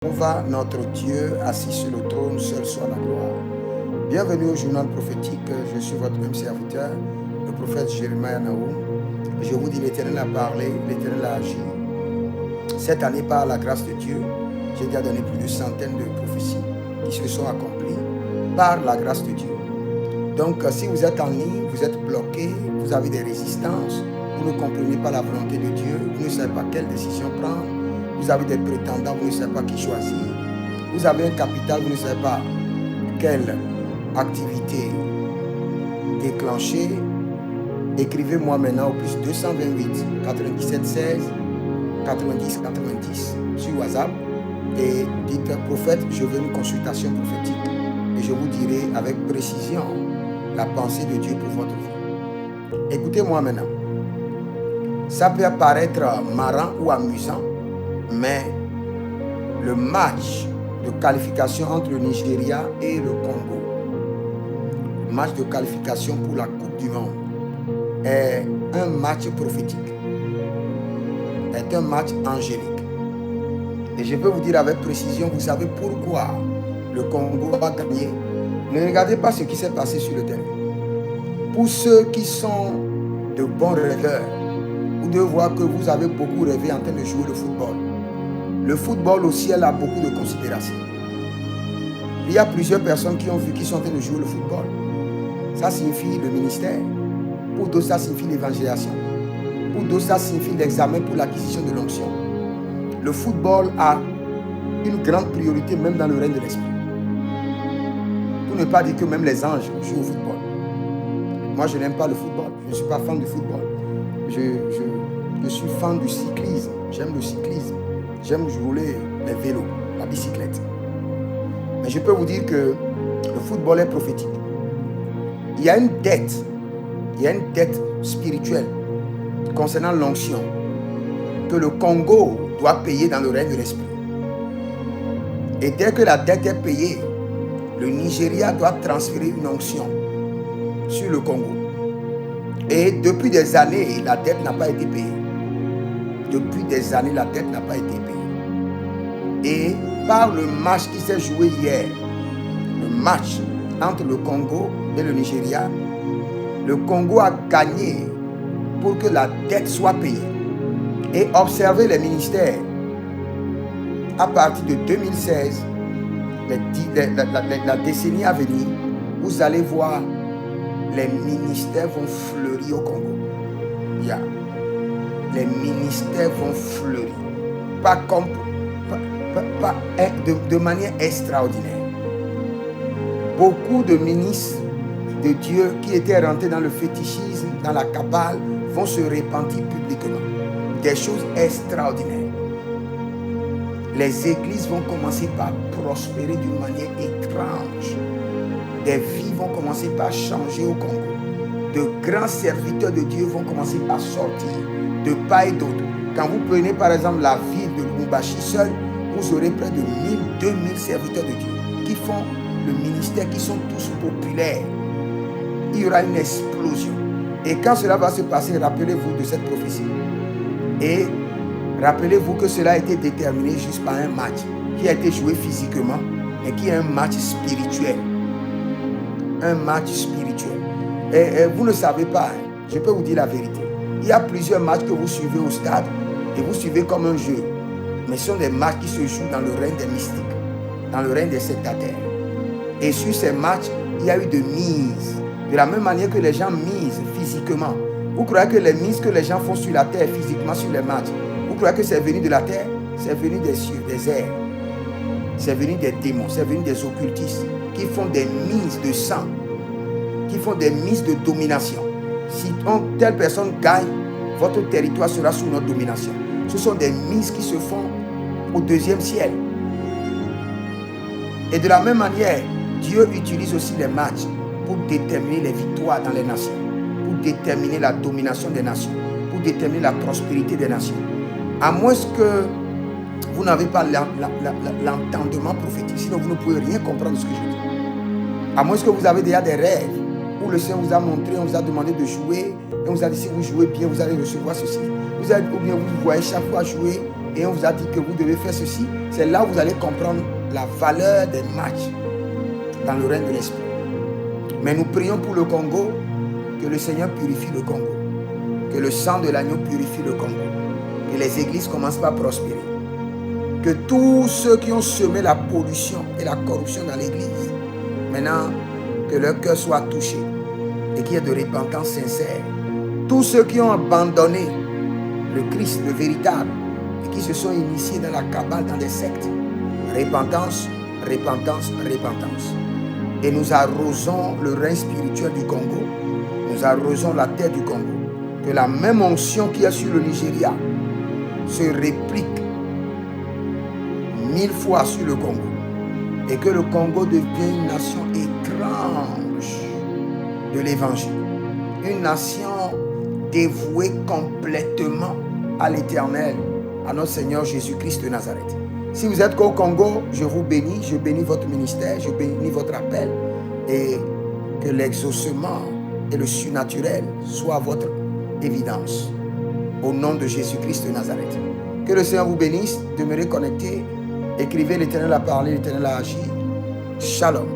Jéhovah, notre Dieu, assis sur le trône, seul soit la gloire. Bienvenue au journal prophétique. Je suis votre même serviteur, le prophète Jérémie Naoum. Je vous dis, l'Éternel a parlé, l'Éternel a agi. Cette année, par la grâce de Dieu, j'ai déjà donné plus de centaines de prophéties qui se sont accomplies par la grâce de Dieu. Donc, si vous êtes en ligne, vous êtes bloqué, vous avez des résistances, vous ne comprenez pas la volonté de Dieu, vous ne savez pas quelle décision prendre, vous avez des prétendants, vous ne savez pas qui choisir, vous avez un capital, vous ne savez pas quelle activité déclencher, écrivez-moi maintenant au plus 228 97 16 90 90 sur WhatsApp et dites prophète, je veux une consultation prophétique et je vous dirai avec précision la pensée de Dieu pour votre vie. Écoutez-moi maintenant. Ça peut apparaître marrant ou amusant, mais le match de qualification entre le Nigeria et le Congo, le match de qualification pour la Coupe du Monde, est un match prophétique, est un match angélique. Et je peux vous dire avec précision, vous savez pourquoi le Congo a gagné. Ne regardez pas ce qui s'est passé sur le terrain. Pour ceux qui sont de bons rêveurs, vous devez voir que vous avez beaucoup rêvé en train de jouer le football. Le football au ciel a beaucoup de considération. Il y a plusieurs personnes qui ont vu qui sont en train de jouer le football. Ça signifie le ministère. Pour d'autres, ça signifie l'évangélisation. Pour d'autres, ça signifie l'examen pour l'acquisition de l'onction. Le football a une grande priorité même dans le règne de l'esprit. Pour ne pas dire que même les anges jouent au football. Moi, je n'aime pas le football. Je ne suis pas fan du football. Je suis fan du cyclisme. J'aime le cyclisme. J'aime rouler les vélos, la bicyclette. Mais je peux vous dire que le football est prophétique. Il y a une dette. Il y a une dette spirituelle concernant l'onction que le Congo doit payer dans le règne de l'esprit. Et dès que la dette est payée, le Nigeria doit transférer une onction sur le Congo. Et depuis des années, la dette n'a pas été payée. Depuis des années, la dette n'a pas été payée. Et par le match qui s'est joué hier, le match entre le Congo et le Nigeria, le Congo a gagné pour que la dette soit payée. Et observez les ministères. À partir de 2016, la décennie à venir, vous allez voir les ministères vont fleurir au Congo. Les ministères vont fleurir. De manière extraordinaire. Beaucoup de ministres de Dieu qui étaient rentrés dans le fétichisme, dans la cabale, vont se repentir publiquement. Des choses extraordinaires. Les églises vont commencer par prospérer d'une manière étrange. Des vies vont commencer par changer au Congo. De grands serviteurs de Dieu vont commencer par sortir de part et d'autre. Quand vous prenez par exemple la ville de Lubumbashi seule, vous aurez près de 1000, 2000 serviteurs de Dieu qui font le ministère, qui sont tous populaires. Il y aura une explosion. Et quand cela va se passer, rappelez-vous de cette prophétie. Et rappelez-vous que cela a été déterminé juste par un match qui a été joué physiquement, mais qui est un match spirituel. Un match spirituel. Et vous ne savez pas, je peux vous dire la vérité. Il y a plusieurs matchs que vous suivez au stade et vous suivez comme un jeu. Mais ce sont des matchs qui se jouent dans le règne des mystiques, dans le règne des sectataires. Et sur ces matchs, il y a eu de mises. De la même manière que les gens misent physiquement. Vous croyez que les mises que les gens font sur la terre physiquement sur les matchs, vous croyez que c'est venu de la terre? C'est venu des cieux, des airs. C'est venu des démons, c'est venu des occultistes qui font des mises de sang, qui font des mises de domination. Si telle personne gagne, votre territoire sera sous notre domination. Ce sont des mises qui se font au deuxième ciel. Et de la même manière, Dieu utilise aussi les matchs pour déterminer les victoires dans les nations, pour déterminer la domination des nations, pour déterminer la prospérité des nations. À moins que vous n'avez pas l'entendement prophétique, sinon vous ne pouvez rien comprendre de ce que je dis. À moins que vous avez déjà des rêves où le Seigneur vous a montré, on vous a demandé de jouer, et on vous a dit si vous jouez bien, vous allez recevoir ceci. Ou bien vous voyez chaque fois jouer et on vous a dit que vous devez faire ceci, c'est là où vous allez comprendre la valeur des matchs dans le règne de l'esprit. Mais nous prions pour le Congo, que le Seigneur purifie le Congo, que le sang de l'agneau purifie le Congo, que les églises commencent par prospérer, que tous ceux qui ont semé la pollution et la corruption dans l'église, maintenant que leur cœur soit touché et qu'il y ait de repentance sincère. Tous ceux qui ont abandonné le Christ, le véritable, et qui se sont initiés dans la cabale, dans des sectes, repentance, repentance, repentance. Et nous arrosons le règne spirituel du Congo, nous arrosons la terre du Congo, que la même onction qu'il y a sur le Nigeria se réplique 1000 fois sur le Congo, et que le Congo devienne une nation étrange de l'évangile, une nation dévouée complètement à l'Éternel, à notre Seigneur Jésus-Christ de Nazareth. Si vous êtes qu'au Congo, je vous bénis, je bénis votre ministère, je bénis votre appel, et que l'exaucement et le surnaturel soient votre évidence. Au nom de Jésus-Christ de Nazareth. Que le Seigneur vous bénisse. Demeurez connectés. Écrivez: l'Éternel a parlé, l'Éternel a agi. Shalom.